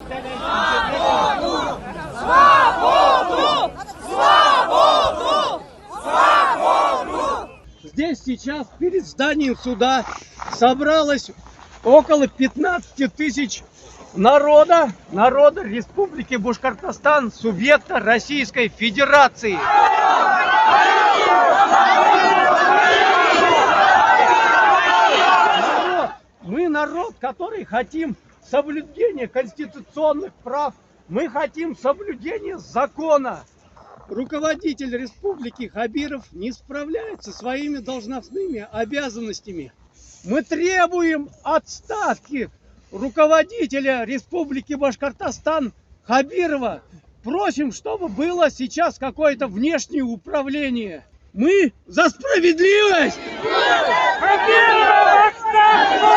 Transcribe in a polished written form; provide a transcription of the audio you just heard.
Свободу! Свободу! Свободу! Здесь сейчас перед зданием суда собралось около 15 тысяч народа Республики Башкортостан, субъекта Российской Федерации. Мы народ, который хотим соблюдения конституционных прав, мы хотим соблюдения закона. Руководитель республики Хабиров не справляется со своими должностными обязанностями. Мы требуем отставки руководителя Республики Башкортостан Хабирова. Просим, чтобы было сейчас какое-то внешнее управление. Мы за справедливость! Хабиров, отставку!